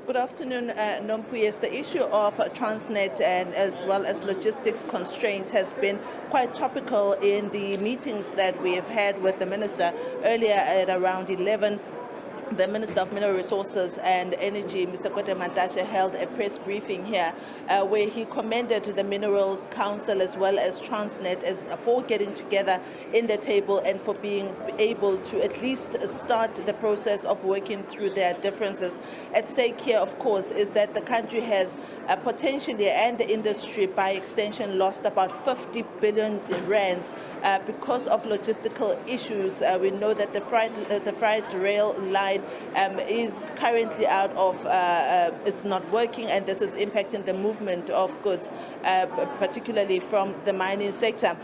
Good afternoon, Nompu. Yes, the issue of Transnet and as well as logistics constraints has been quite topical in the meetings that we have had with the Minister earlier at around 11. The Minister of Mineral Resources and Energy, Mr. Kwete Mantashe, held a press briefing here where he commended the Minerals Council as well as Transnet for getting together in the table and for being able to at least start the process of working through their differences. At stake here, of course, is that the country has potentially, and the industry by extension, lost about 50 billion rands because of logistical issues. We know that the freight rail line is currently out of, it's not working, and this is impacting the movement of goods, particularly from the mining sector.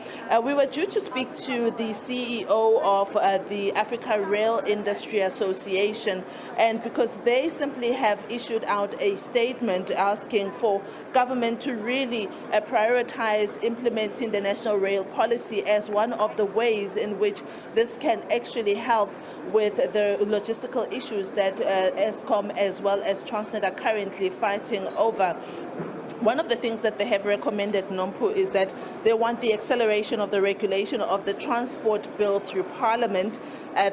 We were due to speak to the CEO of the Africa Rail Industry Association, and because they simply have issued out a statement asking for government to really prioritize implementing the national rail policy as one of the ways in which this can actually help with the logistical issues that Eskom as well as Transnet are currently fighting over. One of the things that they have recommended, Nompu, is that they want the acceleration of the regulation of the transport bill through Parliament.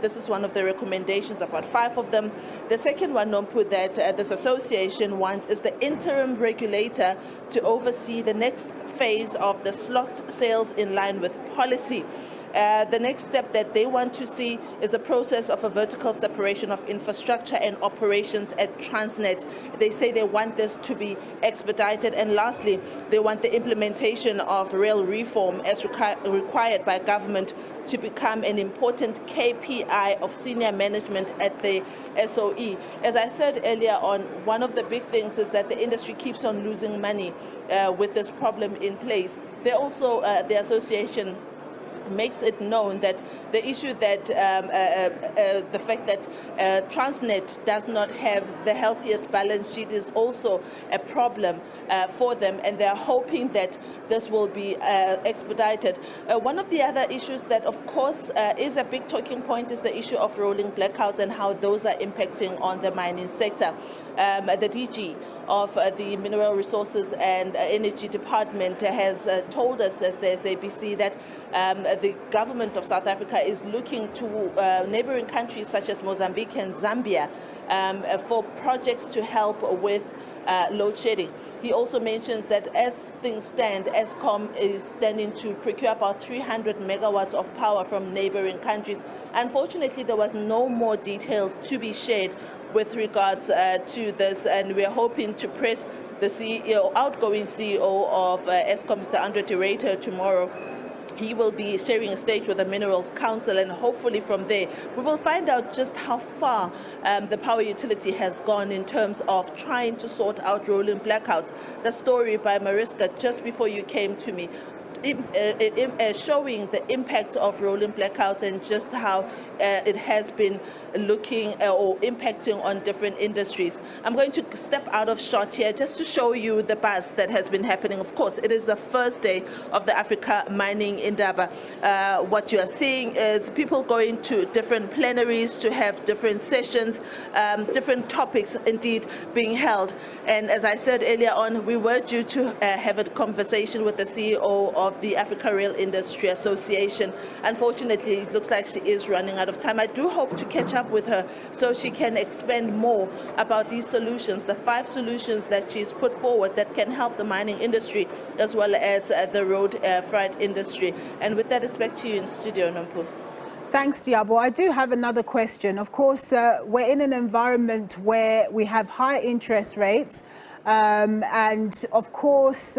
This is one of the recommendations, about 5 of them. The second one, Nompu, that this association wants is the interim regulator to oversee the next phase of the slot sales in line with policy. The next step that they want to see is the process of a vertical separation of infrastructure and operations at Transnet. They say they want this to be expedited. And lastly, they want the implementation of rail reform as required by government to become an important KPI of senior management at the SOE. As I said earlier on, one of the big things is that the industry keeps on losing money with this problem in place. They also, the association makes it known that the issue that the fact that Transnet does not have the healthiest balance sheet is also a problem for them, and they are hoping that this will be expedited. One of the other issues that, of course, is a big talking point is the issue of rolling blackouts and how those are impacting on the mining sector. The DG of the Mineral Resources and Energy Department has told us as the SABC that the government of South Africa is looking to neighboring countries such as Mozambique and Zambia for projects to help with load shedding. He also mentions that as things stand, Eskom is standing to procure about 300 megawatts of power from neighboring countries. Unfortunately, there was no more details to be shared with regards to this, and we are hoping to press the CEO, outgoing CEO of Eskom, Mr. Andre de Ruyter, tomorrow. He will be sharing a stage with the Minerals Council, and hopefully from there we will find out just how far the power utility has gone in terms of trying to sort out rolling blackouts. The story by Mariska just before you came to me, showing the impact of rolling blackouts and just how it has been looking or impacting on different industries. I'm going to step out of shot here just to show you the buzz that has been happening. Of course, it is the first day of the Africa Mining Indaba. What you are seeing is people going to different plenaries to have different sessions, different topics indeed being held. And as I said earlier on, we were due to have a conversation with the CEO of the Africa Rail Industry Association. Unfortunately, it looks like she is running out of time. I do hope to catch up with her so she can expand more about these solutions, the 5 solutions that she's put forward that can help the mining industry as well as the road freight industry. And with that, it's back to you in studio, Nompu. Thanks, Liabo. I do have another question. Of course, we're in an environment where we have high interest rates, and of course,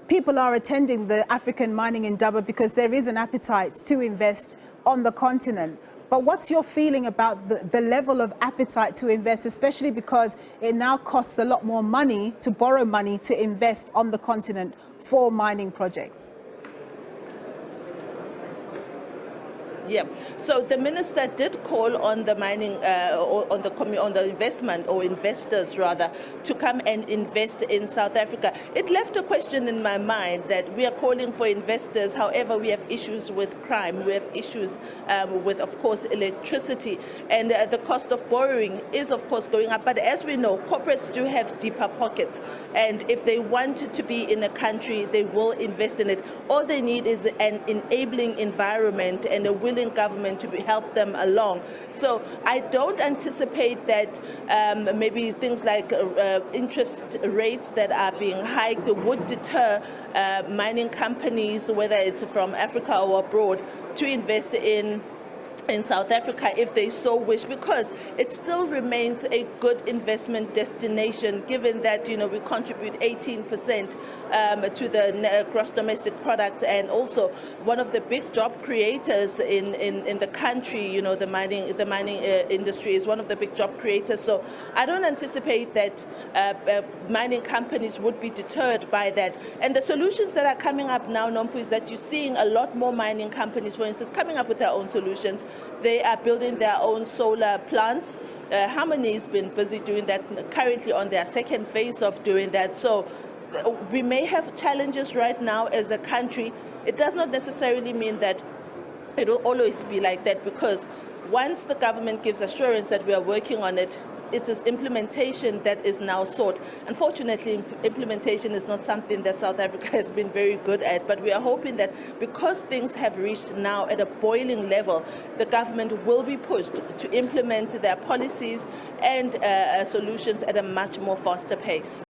people are attending the African Mining Indaba because there is an appetite to invest on the continent. But what's your feeling about the level of appetite to invest, especially because it now costs a lot more money to borrow money to invest on the continent for mining projects? Yeah. So the minister did call on the mining, or on the investment, or investors rather, to come and invest in South Africa. It left a question in my mind that we are calling for investors. However, we have issues with crime. We have issues with, of course, electricity, and the cost of borrowing is, of course, going up. But as we know, corporates do have deeper pockets, and if they want to be in a country, they will invest in it. All they need is an enabling environment and a willing government to help them along. So I don't anticipate that maybe things like interest rates that are being hiked would deter mining companies, whether it's from Africa or abroad, to invest in South Africa if they so wish, because it still remains a good investment destination, given that, you know, we contribute 18% to the gross domestic product, and also one of the big job creators in the country. You know, the mining industry is one of the big job creators. So I don't anticipate that mining companies would be deterred by that. And the solutions that are coming up now, Nompu, is that you're seeing a lot more mining companies, for instance, coming up with their own solutions. They are building their own solar plants. Harmony's been busy doing that, currently on their second phase of doing that. So we may have challenges right now as a country. It does not necessarily mean that it will always be like that, because once the government gives assurance that we are working on it, it is implementation that is now sought. Unfortunately, implementation is not something that South Africa has been very good at, but we are hoping that because things have reached now at a boiling level, the government will be pushed to implement their policies and solutions at a much more faster pace.